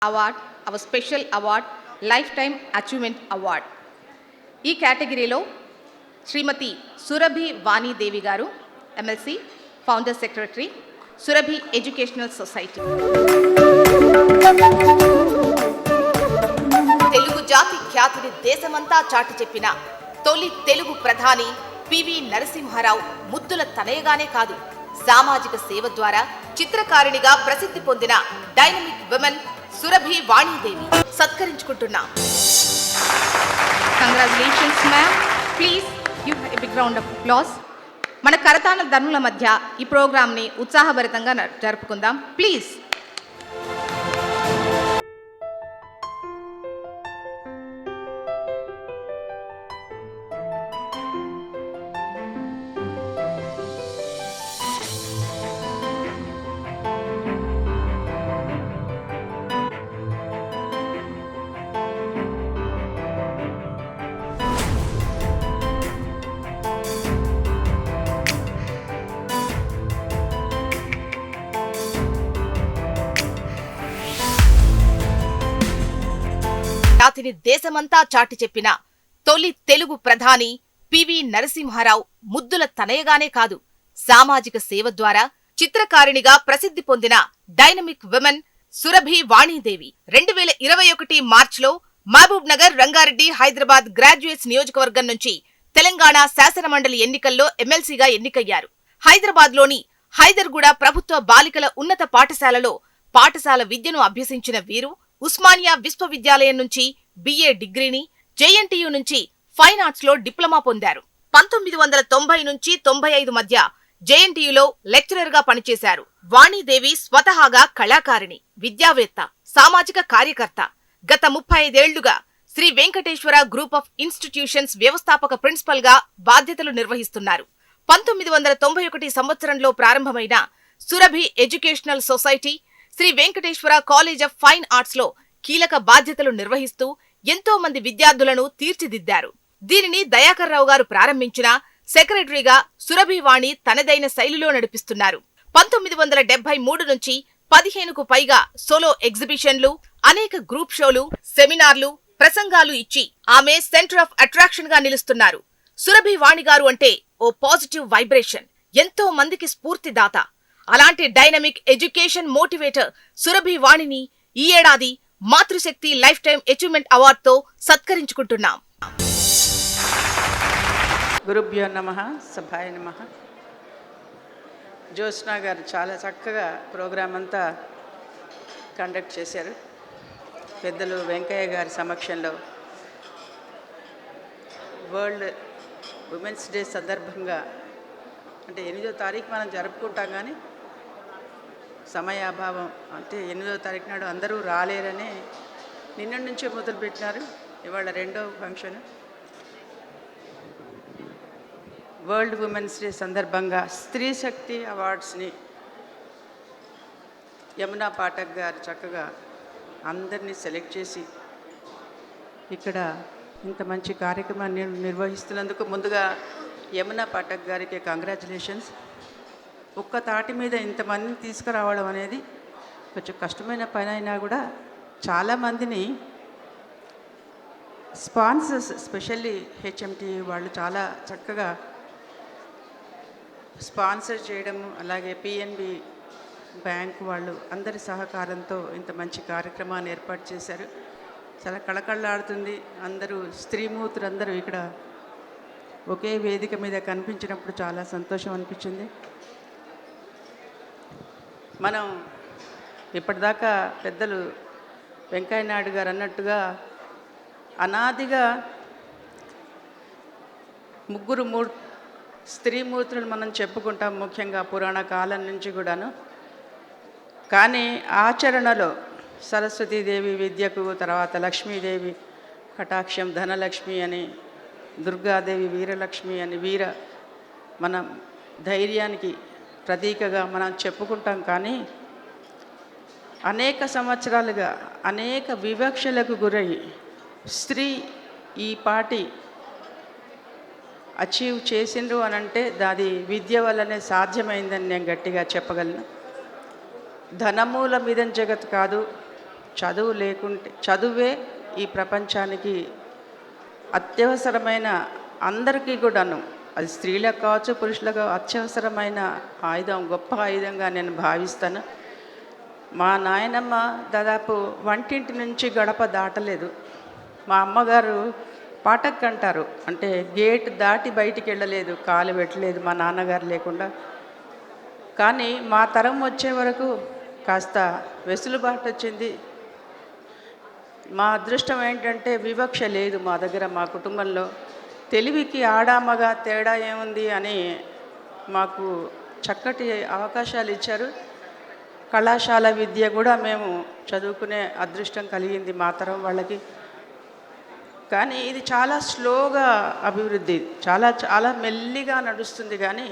Award, hour special award, life time achievement award. ఈ కేటగిరీలో శ్రీమతి సురభి వాణీదేవి గారు, MLC, founder secretary, Surabhi educational society. Telugu జాతి ఖ్యాతిని దేశమంతా చాటి చెప్పిన తొలి తెలుగు ప్రధాని పివి నరసింహారావు ముద్దుల తనయగానే కాదు, సామాజిక సేవ ద్వారా చిత్రకారిణిగా ప్రసిద్ధి పొందిన డైనమిక్ విమెన్ సురభి వాణీదేవి సత్కరించుకుంటున్నాం. Congratulations ma'am. Please give a big round of applause. మన కరతాళ ధనుల మధ్య ఈ ప్రోగ్రామ్ని ఉత్సాహభరితంగా జరుపుకుందాం ప్లీజ్. ఖ్యాతిని దేశమంతా చాటి చెప్పిన తొలి తెలుగు ప్రధాని పివి నరసింహారావు ముద్దుల తనయగానే కాదు, సామాజిక సేవ ద్వారా చిత్రకారిణిగా ప్రసిద్ధి పొందిన డైనమిక్ విమెన్ సురభి వాణీదేవి 2021 మార్చిలో మహబూబ్ నగర్, రంగారెడ్డి, హైదరాబాద్ గ్రాడ్యుయేట్స్ నియోజకవర్గం నుంచి తెలంగాణ శాసనమండలి ఎన్నికల్లో ఎమ్మెల్సీగా ఎన్నికయ్యారు. హైదరాబాద్లోని హైదర్గూడ ప్రభుత్వ బాలికల ఉన్నత పాఠశాలలో పాఠశాల విద్యను అభ్యసించిన వీరు ఉస్మానియా విశ్వవిద్యాలయం నుంచి బిఏ డిగ్రీని, జేఎన్టీయూ నుంచి ఫైన్ ఆర్ట్స్ లో డిప్లొమా పొందారు. 1990 నుంచి 95 మధ్య జేఎన్టీయూలో లెక్చరర్ గా పనిచేశారు. వాణీదేవి స్వతహాగా కళాకారిణి, విద్యావేత్త, సామాజిక కార్యకర్త. గత 35 ఏళ్లుగా Shri Venkateswara group of institutions వ్యవస్థాపక ప్రిన్సిపల్ గా బాధ్యతలు నిర్వహిస్తున్నారు. 1991 సంవత్సరంలో ప్రారంభమైన Surabhi educational society, Shri Venkateswara college of fine arts లో కీలక బాధ్యతలు నిర్వహిస్తూ ఎంతో మంది విద్యార్థులను తీర్చిదిద్దారు. దీనిని దయాకర్ రావు గారు ప్రారంభించిన సెక్రటరీగా సురభి వాణి తనదైన శైలిలో నడిపిస్తున్నారు. 1973 నుంచి 15కు పైగా సోలో ఎగ్జిబిషన్లు, అనేక గ్రూప్ షోలు, సెమినార్లు, ప్రసంగాలు ఇచ్చి ఆమె సెంటర్ ఆఫ్ అట్రాక్షన్ గా నిలుస్తున్నారు. సురభి వాణి గారు అంటే ఓ పాజిటివ్ వైబ్రేషన్, ఎంతో మందికి స్ఫూర్తిదాత. అలాంటి డైనమిక్ ఎడ్యుకేషన్ మోటివేటర్ సురభి వాణిని ఈ ఏడాది మాతృశక్తి లైఫ్ టైమ్ అచీవ్మెంట్ అవార్డుతో సత్కరించుకుంటున్నాం. గురుభ్యో నమః, సభాయ నమః. జ్యోత్స్నా గారు చాలా చక్కగా ప్రోగ్రాం అంతా కండక్ట్ చేశారు. పెద్దలు వెంకయ్య గారి సమక్షంలో వరల్డ్ ఉమెన్స్ డే సందర్భంగా, అంటే 8వ తారీఖు మనం జరుపుకుంటాం, కానీ సమయాభావం, అంటే 8వ తారీఖు నాడు అందరూ రాలేరని నిన్న నుంచే మొదలుపెట్టినారు. ఇవాళ 2వ ఫంక్షన్. వరల్డ్ ఉమెన్స్ డే సందర్భంగా స్త్రీ శక్తి అవార్డ్స్ని యమునా పాఠక్ గారు చక్కగా అందరినీ సెలెక్ట్ చేసి ఇక్కడ ఇంత మంచి కార్యక్రమాన్ని నిర్వహిస్తున్నందుకు ముందుగా యమునా పాఠక్ గారికి కంగ్రాచులేషన్స్. ఒక్క తాటి మీద ఇంతమందిని తీసుకురావడం అనేది కొంచెం కష్టమైన పని అయినా కూడా చాలామందిని స్పాన్సర్స్, స్పెషల్లీ హెచ్ఎంటి వాళ్ళు చాలా చక్కగా స్పాన్సర్ చేయడము, అలాగే పిఎన్బి బ్యాంక్ వాళ్ళు అందరి సహకారంతో ఇంత మంచి కార్యక్రమాన్ని ఏర్పాటు చేశారు. చాలా కళకళలాడుతుంది. అందరూ స్త్రీమూర్తులు అందరూ ఇక్కడ ఒకే వేదిక మీద కనిపించినప్పుడు చాలా సంతోషం అనిపించింది. మనం ఇప్పటిదాకా పెద్దలు వెంకయ్య నాయుడు గారు అన్నట్టుగా అనాదిగా ముగ్గురు స్త్రీమూర్తులను మనం చెప్పుకుంటాం, ముఖ్యంగా పురాణ కాలం నుంచి కూడాను. కానీ ఆచరణలో సరస్వతీదేవి విద్యకు, తర్వాత లక్ష్మీదేవి కటాక్షం, ధనలక్ష్మి అని, దుర్గాదేవి వీరలక్ష్మి అని, మన ధైర్యానికి ప్రతీకగా మనం చెప్పుకుంటాం. కానీ అనేక సంవత్సరాలుగా అనేక వివక్షలకు గురై స్త్రీ ఈ పాటి అచీవ్ చేసిండ్రు అని అంటే అది విద్య వల్లనే సాధ్యమైందని నేను గట్టిగా చెప్పగలను. ధనమూల మిదం జగత్ కాదు, చదువు లేకుంటే చదువే ఈ ప్రపంచానికి అత్యవసరమైన, అందరికీ కూడాను, అది స్త్రీలకు కావచ్చు పురుషులకు అత్యవసరమైన ఆయుధం, గొప్ప ఆయుధంగా నేను భావిస్తాను. మా నాయనమ్మ దాదాపు వంటింటి నుంచి గడప దాటలేదు. మా అమ్మగారు పాటక్ అంటారు, అంటే గేట్ దాటి బయటికి వెళ్ళలేదు, కాలు పెట్టలేదు మా నాన్నగారు లేకుండా. కానీ మా తరం వచ్చే వరకు కాస్త వెసులుబాటు వచ్చింది. మా అదృష్టం ఏంటంటే వివక్ష లేదు మా దగ్గర, మా కుటుంబంలో. తెలివికి ఆడామగా తేడా ఏముంది అని మాకు చక్కటి అవకాశాలు ఇచ్చారు. కళాశాల విద్య కూడా మేము చదువుకునే అదృష్టం కలిగింది మా తరం వాళ్ళకి. కానీ ఇది చాలా స్లోగా అభివృద్ధి, చాలా చాలా మెల్లిగా నడుస్తుంది. కానీ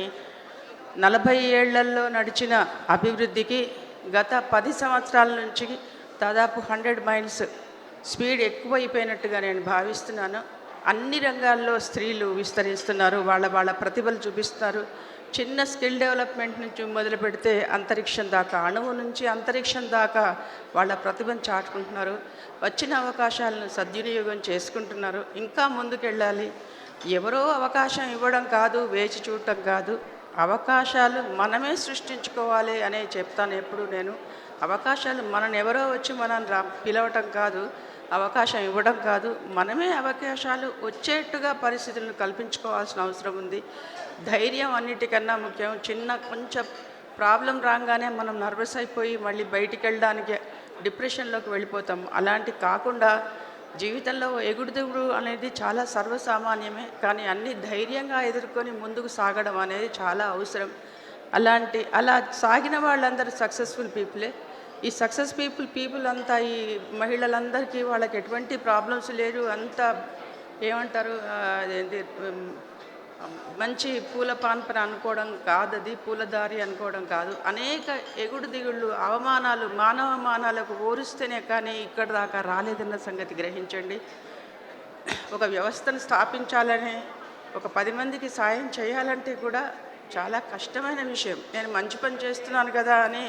40 ఏళ్లలో నడిచిన అభివృద్ధికి గత 10 సంవత్సరాల నుంచి దాదాపు 100 మైల్స్ స్పీడ్ ఎక్కువైపోయినట్టుగా నేను భావిస్తున్నాను. అన్ని రంగాల్లో స్త్రీలు విస్తరిస్తున్నారు, వాళ్ళ వాళ్ళ ప్రతిభలు చూపిస్తున్నారు. చిన్న స్కిల్ డెవలప్మెంట్ నుంచి మొదలు పెడితే అంతరిక్షం దాకా, అణువు నుంచి అంతరిక్షం దాకా వాళ్ళ ప్రతిభను చాటుకుంటున్నారు. వచ్చిన అవకాశాలను సద్వినియోగం చేసుకుంటున్నారు. ఇంకా ముందుకెళ్ళాలి. ఎవరో అవకాశం ఇవ్వడం కాదు, వేచి చూడటం కాదు, అవకాశాలు మనమే సృష్టించుకోవాలి అనే చెప్తాను ఎప్పుడు నేను. అవకాశాలు మనని ఎవరో వచ్చి మనం పిలవటం కాదు, అవకాశం ఇవ్వడం కాదు, మనమే అవకాశాలు వచ్చేట్టుగా పరిస్థితులను కల్పించుకోవాల్సిన అవసరం ఉంది. ధైర్యం అన్నిటికన్నా ముఖ్యం. కొంచెం ప్రాబ్లం రాగానే మనం నర్వస్ అయిపోయి మళ్ళీ బయటికి వెళ్ళడానికి డిప్రెషన్లోకి వెళ్ళిపోతాం. అలాంటి కాకుండా జీవితంలో ఎగుడుదిగుడు అనేది చాలా సర్వసామాన్యమే. కానీ అన్ని ధైర్యంగా ఎదుర్కొని ముందుకు సాగడం అనేది చాలా అవసరం. అలా సాగిన వాళ్ళందరూ సక్సెస్ఫుల్ పీపులే. ఈ సక్సెస్ పీపుల్ అంతా, ఈ మహిళలందరికీ వాళ్ళకి ఎటువంటి ప్రాబ్లమ్స్ లేరు. అంతా ఏమంటారు, అదేంటి, మంచి పూల పాన్పన అనుకోవడం కాదు, అది పూలదారి అనుకోవడం కాదు. అనేక ఎగుడు దిగుళ్ళు, అవమానాలు, మానవమానాలకు ఓరుస్తేనే కానీ ఇక్కడ దాకా రాలేదన్న సంగతి గ్రహించండి. ఒక వ్యవస్థను స్థాపించాలని, ఒక 10 మందికి సాయం చేయాలంటే కూడా చాలా కష్టమైన విషయం. నేను మంచి పని చేస్తున్నాను కదా అని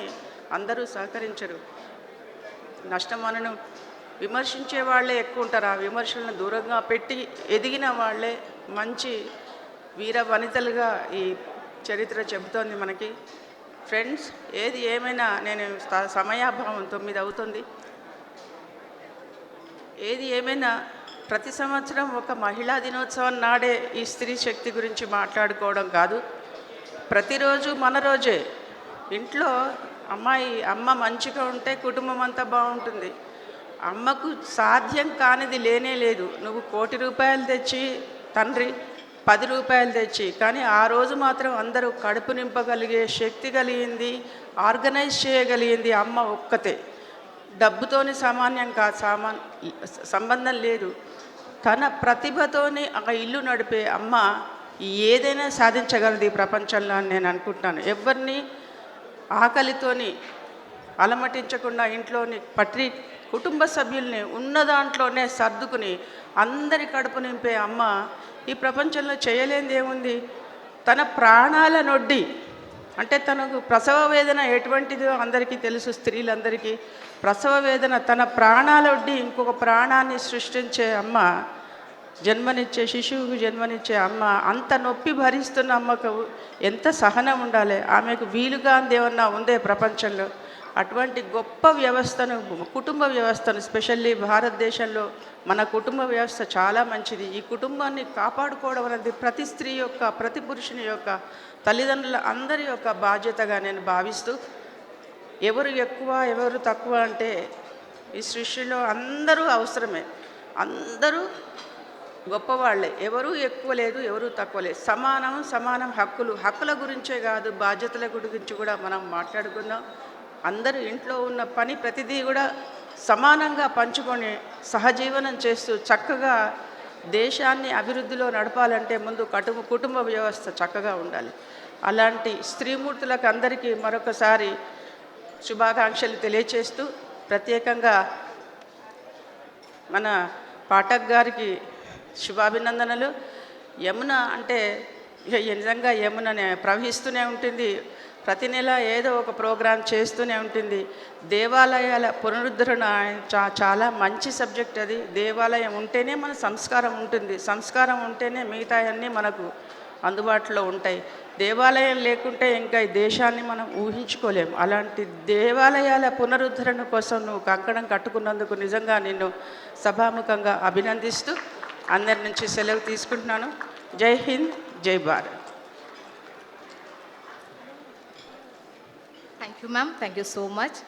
అందరూ సహకరించరు. నష్టమనను విమర్శించే వాళ్ళే ఎక్కువ ఉంటారు. ఆ విమర్శలను దూరంగా పెట్టి ఎదిగిన వాళ్ళే మంచి వీర వనితలుగా ఈ చరిత్ర చెబుతోంది మనకి. ఫ్రెండ్స్, ఏది ఏమైనా నేను సమయాభావం 9 అవుతుంది. ఏది ఏమైనా ప్రతి సంవత్సరం ఒక మహిళా దినోత్సవం నాడే ఈ స్త్రీ శక్తి గురించి మాట్లాడుకోవడం కాదు, ప్రతిరోజు మన రోజే. ఇంట్లో అమ్మ మంచిగా ఉంటే కుటుంబం అంతా బాగుంటుంది. అమ్మకు సాధ్యం కానిది లేనే లేదు. నువ్వు 1 కోటి రూపాయలు తెచ్చి, తండ్రి 10 రూపాయలు తెచ్చి, కానీ ఆ రోజు మాత్రం అందరూ కడుపు నింపగలిగే శక్తి కలిగింది, ఆర్గనైజ్ చేయగలిగింది అమ్మ ఒక్కతే. డబ్బుతోని సంబంధం లేదు. తన ప్రతిభతోని ఆ ఇల్లు నడిపే అమ్మ ఏదైనా సాధించగలదు ఈ ప్రపంచంలో అని నేను అనుకుంటున్నాను. ఎవరిని ఆకలితోని అలమటించకుండా ఇంట్లోని కుటుంబ సభ్యుల్ని ఉన్న దాంట్లోనే సర్దుకుని అందరి కడుపు నింపే అమ్మ ఈ ప్రపంచంలో చేయలేనిది ఏముంది. తన ప్రాణాల నొడ్డి, అంటే తనకు ప్రసవ వేదన ఎటువంటిదో అందరికీ తెలుసు. స్త్రీలందరికీ ప్రసవ వేదన, తన ప్రాణాలొడ్డి ఇంకొక ప్రాణాన్ని సృష్టించే అమ్మ, జన్మనిచ్చే శిశువుకు జన్మనిచ్చే అమ్మ, అంత నొప్పి భరిస్తున్న అమ్మకు ఎంత సహనం ఉండాలి. ఆమెకు వీలుగా ఏమన్నా ఉందే ప్రపంచంలో? అటువంటి గొప్ప వ్యవస్థను, కుటుంబ వ్యవస్థను, స్పెషల్లీ భారతదేశంలో మన కుటుంబ వ్యవస్థ చాలా మంచిది. ఈ కుటుంబాన్ని కాపాడుకోవడం అనేది ప్రతి స్త్రీ యొక్క, ప్రతి పురుషుని యొక్క, తల్లిదండ్రుల అందరి యొక్క బాధ్యతగా నేను భావిస్తూ, ఎవరు ఎక్కువ ఎవరు తక్కువ అంటే ఈ సృష్టిలో అందరూ అవసరమే, అందరూ గొప్పవాళ్లే. ఎవరూ ఎక్కువ లేదు, ఎవరూ తక్కువ లేదు. సమానం హక్కుల గురించే కాదు, బాధ్యతల గురించి కూడా మనం మాట్లాడుకుందాం. అందరూ ఇంట్లో ఉన్న పని ప్రతిదీ కూడా సమానంగా పంచుకొని సహజీవనం చేస్తూ చక్కగా దేశాన్ని అభివృద్ధిలో నడపాలంటే ముందు కుటుంబ వ్యవస్థ చక్కగా ఉండాలి. అలాంటి స్త్రీమూర్తులకు అందరికీ మరొకసారి శుభాకాంక్షలు తెలియచేస్తూ, ప్రత్యేకంగా మన పాఠక్ గారికి శుభాభినందనలు. యమున అంటే నిజంగా యముననే ప్రవహిస్తూనే ఉంటుంది. ప్రతి నెల ఏదో ఒక ప్రోగ్రాం చేస్తూనే ఉంటుంది. దేవాలయాల పునరుద్ధరణ చాలా మంచి సబ్జెక్ట్ అది. దేవాలయం ఉంటేనే మన సంస్కారం ఉంటుంది, సంస్కారం ఉంటేనే మిగతా అన్నీ మనకు అందుబాటులో ఉంటాయి. దేవాలయం లేకుంటే ఇంకా ఈ దేశాన్ని మనం ఊహించుకోలేము. అలాంటి దేవాలయాల పునరుద్ధరణ కోసం నువ్వు కంకణం కట్టుకున్నందుకు నిజంగా నిన్ను సభాముఖంగా అభినందిస్తూ అందరి నుంచి సెలవు తీసుకుంటున్నాను. జై హింద్, జై Bharat. Thank you ma'am, thank you so much.